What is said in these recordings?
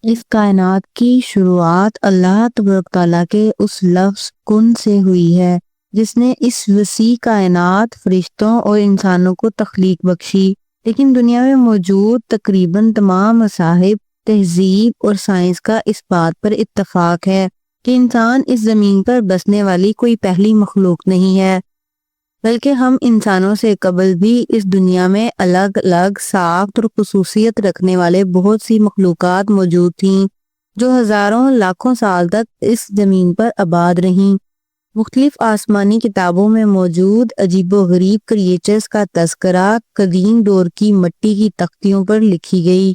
اس کائنات کی شروعات اللہ تبارک تعالیٰ کے اس لفظ کن سے ہوئی ہے جس نے اس وسیع کائنات، فرشتوں اور انسانوں کو تخلیق بخشی۔ لیکن دنیا میں موجود تقریباً تمام مذاہب، تہذیب اور سائنس کا اس بات پر اتفاق ہے کہ انسان اس زمین پر بسنے والی کوئی پہلی مخلوق نہیں ہے، بلکہ ہم انسانوں سے قبل بھی اس دنیا میں الگ الگ ساخت اور خصوصیت رکھنے والے بہت سی مخلوقات موجود تھیں جو ہزاروں لاکھوں سال تک اس زمین پر آباد رہیں۔ مختلف آسمانی کتابوں میں موجود عجیب و غریب کریچرز کا تذکرہ قدیم دور کی مٹی کی تختیوں پر لکھی گئی،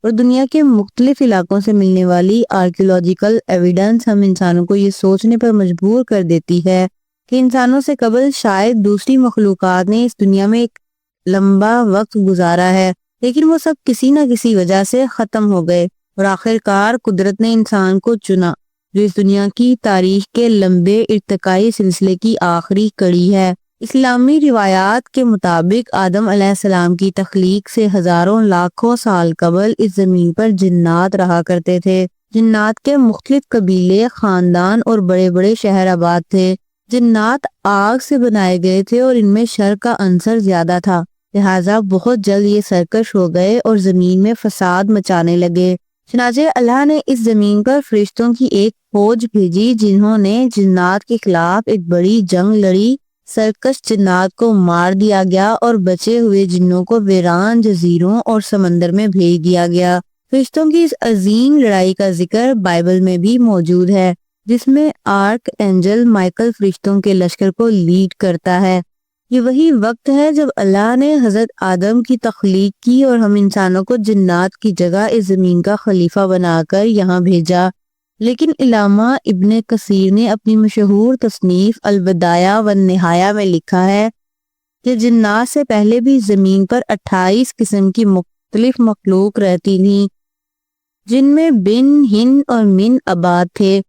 اور دنیا کے مختلف علاقوں سے ملنے والی آرکیولوجیکل ایویڈنس ہم انسانوں کو یہ سوچنے پر مجبور کر دیتی ہے کہ انسانوں سے قبل شاید دوسری مخلوقات نے اس دنیا میں ایک لمبا وقت گزارا ہے، لیکن وہ سب کسی نہ کسی وجہ سے ختم ہو گئے، اور آخرکار قدرت نے انسان کو چنا جو اس دنیا کی تاریخ کے لمبے ارتقائی سلسلے کی آخری کڑی ہے۔ اسلامی روایات کے مطابق آدم علیہ السلام کی تخلیق سے ہزاروں لاکھوں سال قبل اس زمین پر جنات رہا کرتے تھے۔ جنات کے مختلف قبیلے، خاندان اور بڑے بڑے شہر آباد تھے۔ جنات آگ سے بنائے گئے تھے اور ان میں شر کا عنصر زیادہ تھا، لہٰذا بہت جلد یہ سرکش ہو گئے اور زمین میں فساد مچانے لگے۔ چنانچہ اللہ نے اس زمین پر فرشتوں کی ایک فوج بھیجی جنہوں نے جنات کے خلاف ایک بڑی جنگ لڑی۔ سرکش جنات کو مار دیا گیا اور بچے ہوئے جنوں کو ویران جزیروں اور سمندر میں بھیج دیا گیا۔ فرشتوں کی اس عظیم لڑائی کا ذکر بائبل میں بھی موجود ہے، جس میں آرک اینجل مائیکل فرشتوں کے لشکر کو لیڈ کرتا ہے۔ یہ وہی وقت ہے جب اللہ نے حضرت آدم کی تخلیق کی اور ہم انسانوں کو جنات کی جگہ اس زمین کا خلیفہ بنا کر یہاں بھیجا۔ لیکن علامہ ابن کثیر نے اپنی مشہور تصنیف البدایہ والنہایہ میں لکھا ہے کہ جنات سے پہلے بھی زمین پر 28 قسم کی مختلف مخلوق رہتی تھیں، جن میں بن، ہن اور من آباد تھے۔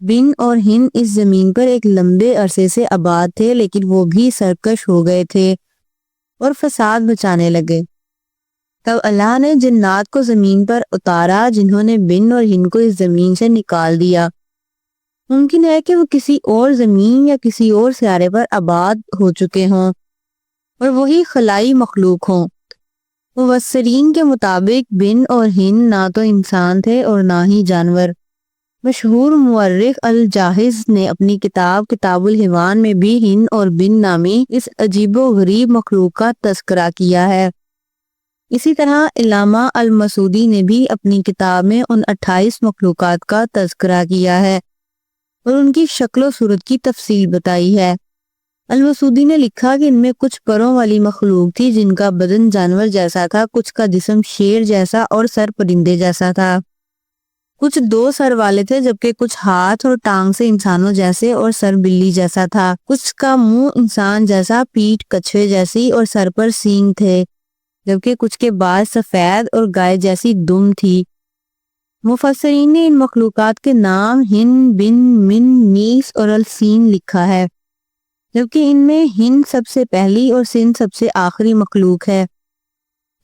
بن اور ہن اس زمین پر ایک لمبے عرصے سے آباد تھے، لیکن وہ بھی سرکش ہو گئے تھے اور فساد مچانے لگے۔ تب اللہ نے جنات کو زمین پر اتارا، جنہوں نے بن اور ہن کو اس زمین سے نکال دیا۔ ممکن ہے کہ وہ کسی اور زمین یا کسی اور سیارے پر آباد ہو چکے ہوں اور وہی خلائی مخلوق ہوں۔ مفسرین کے مطابق بن اور ہن نہ تو انسان تھے اور نہ ہی جانور۔ مشہور مورخ الجاحظ نے اپنی کتاب کتاب الحیوان میں بھی ہن اور بن نامی اس عجیب و غریب مخلوق کا تذکرہ کیا ہے۔ اسی طرح علامہ المسعودی نے بھی اپنی کتاب میں ان 28 مخلوقات کا تذکرہ کیا ہے اور ان کی شکل و صورت کی تفصیل بتائی ہے۔ المسعودی نے لکھا کہ ان میں کچھ پروں والی مخلوق تھی جن کا بدن جانور جیسا تھا، کچھ کا جسم شیر جیسا اور سر پرندے جیسا تھا، کچھ 2 سر والے تھے جبکہ کچھ ہاتھ اور ٹانگ سے انسانوں جیسے اور سر بلی جیسا تھا، کچھ کا منہ انسان جیسا، پیٹھ کچھوے جیسی اور سر پر سینگ تھے، جبکہ کچھ کے بال سفید اور گائے جیسی دم تھی۔ مفسرین نے ان مخلوقات کے نام ہن، بن، من، میس اور السین لکھا ہے، جبکہ ان میں ہن سب سے پہلی اور سن سب سے آخری مخلوق ہے۔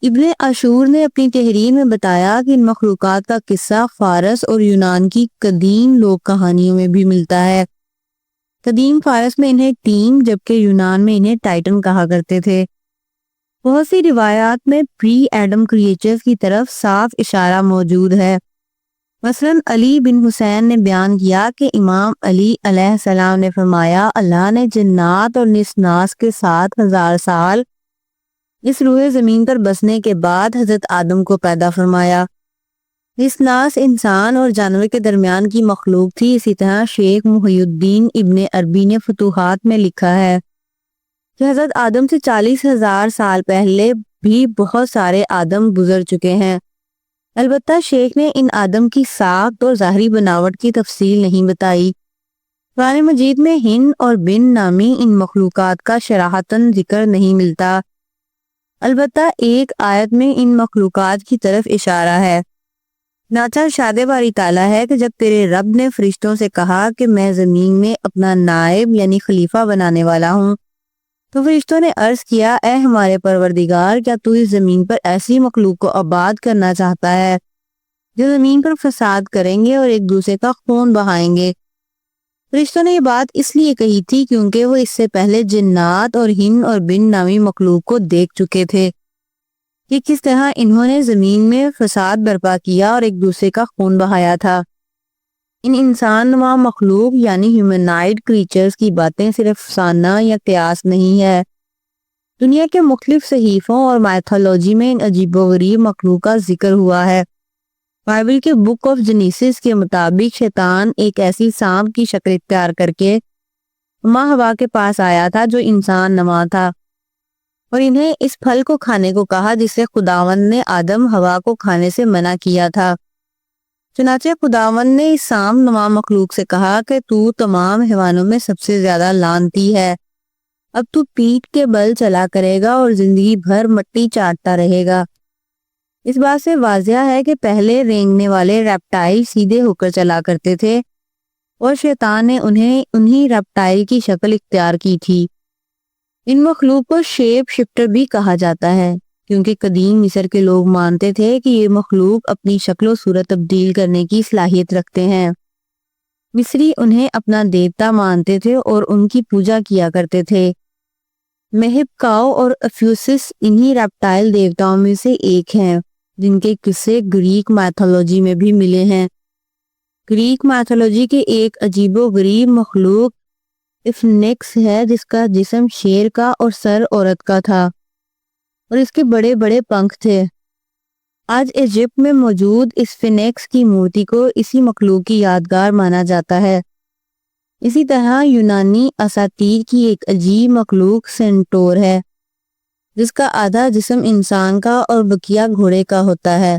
ابن عاشور نے اپنی تحریر میں بتایا کہ ان مخلوقات کا قصہ فارس اور یونان کی قدیم لوک کہانیوں میں بھی ملتا ہے۔ قدیم فارس میں انہیں ٹیم جبکہ یونان میں انہیں ٹائٹن کہا کرتے تھے۔ بہت سی روایات میں پری ایڈم کریچرز کی طرف صاف اشارہ موجود ہے۔ مثلاً علی بن حسین نے بیان کیا کہ امام علی علیہ السلام نے فرمایا، اللہ نے جنات اور نسناس کے ساتھ 1000 سال اس روئے زمین پر بسنے کے بعد حضرت آدم کو پیدا فرمایا۔ نسناس انسان اور جانور کے درمیان کی مخلوق تھی۔ اسی طرح شیخ محی الدین ابن عربی نے فتوحات میں لکھا ہے کہ حضرت آدم سے 40,000 سال پہلے بھی بہت سارے آدم گزر چکے ہیں۔ البتہ شیخ نے ان آدم کی ساخت اور ظاہری بناوٹ کی تفصیل نہیں بتائی۔ قرآن مجید میں ہن اور بن نامی ان مخلوقات کا صراحتاً ذکر نہیں ملتا، البتہ ایک آیت میں ان مخلوقات کی طرف اشارہ ہے۔ چنانچہ ارشاد باری تعالیٰ ہے کہ جب تیرے رب نے فرشتوں سے کہا کہ میں زمین میں اپنا نائب یعنی خلیفہ بنانے والا ہوں، تو فرشتوں نے عرض کیا، اے ہمارے پروردگار، کیا تو اس زمین پر ایسی مخلوق کو آباد کرنا چاہتا ہے جو زمین پر فساد کریں گے اور ایک دوسرے کا خون بہائیں گے۔ فرشتوں نے یہ بات اس لیے کہی تھی کیونکہ وہ اس سے پہلے جنات اور ہن اور بن نامی مخلوق کو دیکھ چکے تھے کہ کس طرح انہوں نے زمین میں فساد برپا کیا اور ایک دوسرے کا خون بہایا تھا۔ ان انسان نما مخلوق یعنی ہیومنائڈ کریچرز کی باتیں صرف افسانہ یا قیاس نہیں ہے۔ دنیا کے مختلف صحیفوں اور مائتھولوجی میں ان عجیب و غریب مخلوق کا ذکر ہوا ہے۔ بائبل کے بک آف جنیسس کے مطابق شیطان ایک ایسی سانپ کی شکل اختیار کر کے ماں ہوا کے پاس آیا تھا جو انسان نما تھا، اور انہیں اس پھل کو کھانے کو کہا جسے خداوند نے آدم ہوا کو کھانے سے منع کیا تھا۔ چنانچہ خداوند نے اس سانپ نما مخلوق سے کہا کہ تو تمام حیوانوں میں سب سے زیادہ لعنتی ہے، اب تو پیٹھ کے بل چلا کرے گا اور زندگی بھر مٹی چاٹتا رہے گا۔ اس بات سے واضح ہے کہ پہلے رینگنے والے ریپٹائل سیدھے ہو کر چلا کرتے تھے اور شیطان نے انہی ریپٹائل کی شکل اختیار کی تھی۔ ان مخلوق کو شیپ شفٹر بھی کہا جاتا ہے کیونکہ قدیم مصر کے لوگ مانتے تھے کہ یہ مخلوق اپنی شکل و صورت تبدیل کرنے کی صلاحیت رکھتے ہیں۔ مصری انہیں اپنا دیوتا مانتے تھے اور ان کی پوجا کیا کرتے تھے۔ مہپکاؤ اور افیوسس انہی ریپٹائل دیوتاؤں میں سے ایک ہیں جن کے قصے گریک میتھولوجی میں بھی ملے ہیں۔ گریک میتھولوجی کے ایک عجیب و غریب مخلوق اسفنکس ہے جس کا جسم شیر کا اور سر عورت کا تھا اور اس کے بڑے بڑے پنکھ تھے۔ آج ایجپٹ میں موجود اسفنکس کی مورتی کو اسی مخلوق کی یادگار مانا جاتا ہے۔ اسی طرح یونانی اساطیر کی ایک عجیب مخلوق سینٹور ہے جس کا آدھا جسم انسان کا اور بقیہ گھوڑے کا ہوتا ہے۔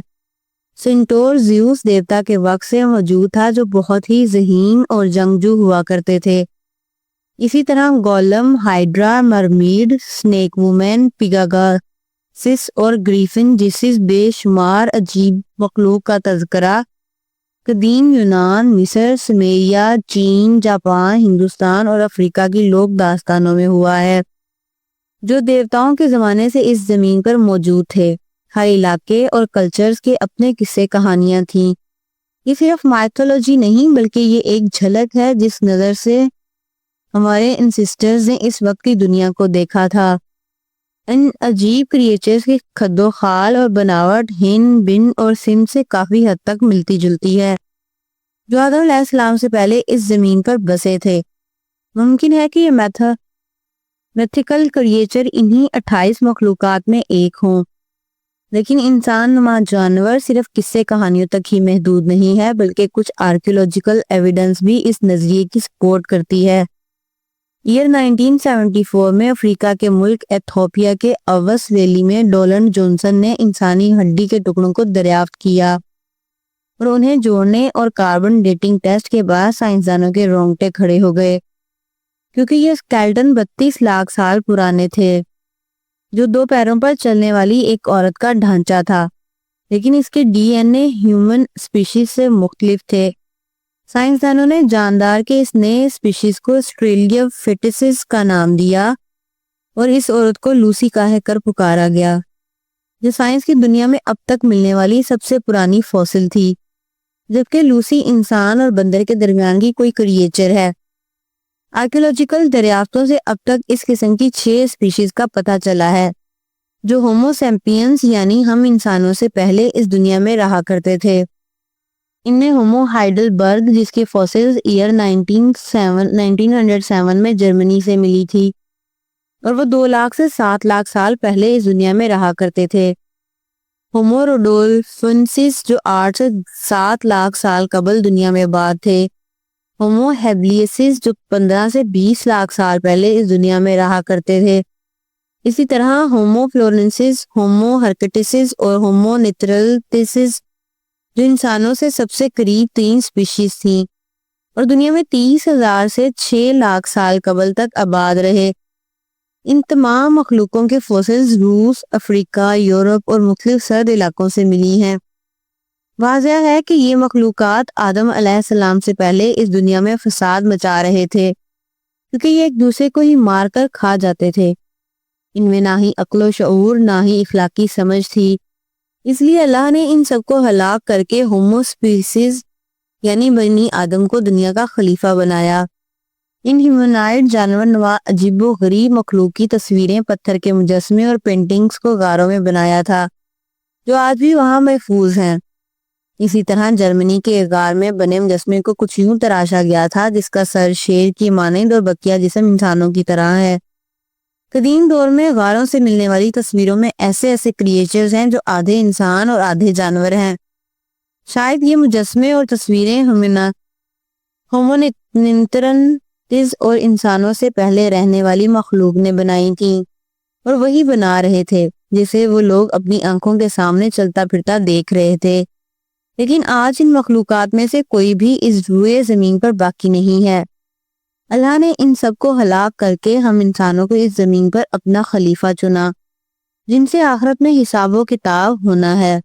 سینٹور زیوس دیوتا کے وقت سے موجود تھا جو بہت ہی ذہین اور جنگجو ہوا کرتے تھے۔ اسی طرح گولم، ہائیڈرا، مرمیڈ، سنیک وومن، پیگاگاسس اور گریفن جیسی بے شمار عجیب مخلوق کا تذکرہ قدیم یونان، مصر، سمیریا، چین، جاپان، ہندوستان اور افریقہ کی لوک داستانوں میں ہوا ہے جو دیوتاؤں کے زمانے سے اس زمین پر موجود تھے۔ ہر علاقے اور کلچرز کے اپنے قصے کہانیاں تھیں۔ یہ صرف مائتھولوجی نہیں بلکہ یہ ایک جھلک ہے جس نظر سے ہمارے انسسٹرز نے اس وقت کی دنیا کو دیکھا تھا۔ ان عجیب کریچرز کی خد و خال اور بناوٹ ہن، بن اور سن سے کافی حد تک ملتی جلتی ہے جو آدم علیہ السلام سے پہلے اس زمین پر بسے تھے۔ ممکن ہے کہ یہ میتھیکل کریچر انہی 28 مخلوقات میں ایک ہوں، لیکن انسان نما جانور صرف قصے کہانیوں تک ہی محدود نہیں ہے بلکہ کچھ آرکیولوجیکل ایویڈنس بھی اس نظریے کی سپورٹ کرتی ہے۔ ایئر 1974 میں افریقہ کے ملک ایتھوپیا کے اوس ویلی میں ڈولن جونسن نے انسانی ہڈی کے ٹکڑوں کو دریافت کیا اور انہیں جوڑنے اور کاربن ڈیٹنگ ٹیسٹ کے بعد سائنسدانوں کے رونگٹے کھڑے ہو گئے کیونکہ یہ اسکیلٹن 32 لاکھ سال پرانے تھے جو 2 پیروں پر چلنے والی ایک عورت کا ڈھانچہ تھا، لیکن اس کے D N A human species سے مختلف تھے۔ سائنسدانوں نے جاندار کے اس نئے اسپیشیز کو اسٹریلیا فیٹسس کا نام دیا اور اس عورت کو لوسی کہہ کر پکارا گیا جو سائنس کی دنیا میں اب تک ملنے والی سب سے پرانی فوسل تھی، جبکہ لوسی انسان اور بندر کے درمیان کی کوئی کریچر ہے۔ آرکیولوجیکل دریافتوں سے اب تک اس قسم کی 6 اسپیشیز کا پتہ چلا ہے جو ہومو سیمپینز یعنی ہم انسانوں سے پہلے اس دنیا میں رہا کرتے تھے۔ ان میں ہومو ہائیڈل برگ جس کی فوسلز ایئر 1907 میں جرمنی سے ملی تھی اور وہ 2 لاکھ سے 7 لاکھ سال پہلے اس دنیا میں رہا کرتے تھے۔ ہومو روڈولفنسس جو 8 سے 7 لاکھ سال قبل دنیا میں آباد تھے۔ ہومو ہیبلیسس جو 15 سے 20 لاکھ سال پہلے اس دنیا میں رہا کرتے تھے۔ اسی طرح ہومو فلورنسس، ہومو ہرکٹسس اور ہومو نیترلتسس جو انسانوں سے سب سے قریب 3 اسپیشیز تھیں اور دنیا میں 30,000 سے 6 لاکھ سال قبل تک آباد رہے۔ ان تمام مخلوقوں کے فوسلز روس، افریقہ، یورپ اور مختلف سرد علاقوں سے ملی ہیں۔ واضح ہے کہ یہ مخلوقات آدم علیہ السلام سے پہلے اس دنیا میں فساد مچا رہے تھے کیونکہ یہ ایک دوسرے کو ہی مار کر کھا جاتے تھے۔ ان میں نہ ہی عقل و شعور نہ ہی اخلاقی سمجھ تھی اس لیے اللہ نے ان سب کو ہلاک کر کے ہومو اسپیسیز یعنی بنی آدم کو دنیا کا خلیفہ بنایا۔ ان ہیومنائڈ جانور نما عجیب و غریب مخلوق کی تصویریں، پتھر کے مجسمے اور پینٹنگز کو غاروں میں بنایا تھا جو آج بھی وہاں محفوظ ہیں۔ اسی طرح جرمنی کے غار میں بنے مجسمے کو کچھ یوں تراشا گیا تھا جس کا سر شیر کی مانند اور بقیہ جسم انسانوں کی طرح ہے۔ قدیم دور میں غاروں سے ملنے والی تصویروں میں ایسے کریچرز ہیں جو آدھے انسان اور آدھے جانور ہیں۔ شاید یہ مجسمے اور تصویریں ہومونینترنز اور انسانوں سے پہلے رہنے والی مخلوق نے بنائی تھیں اور وہی بنا رہے تھے جسے وہ لوگ اپنی آنکھوں کے سامنے چلتا پھرتا دیکھ رہے تھے۔ لیکن آج ان مخلوقات میں سے کوئی بھی اس روئے زمین پر باقی نہیں ہے۔ اللہ نے ان سب کو ہلاک کر کے ہم انسانوں کو اس زمین پر اپنا خلیفہ چنا جن سے آخرت میں حساب و کتاب ہونا ہے۔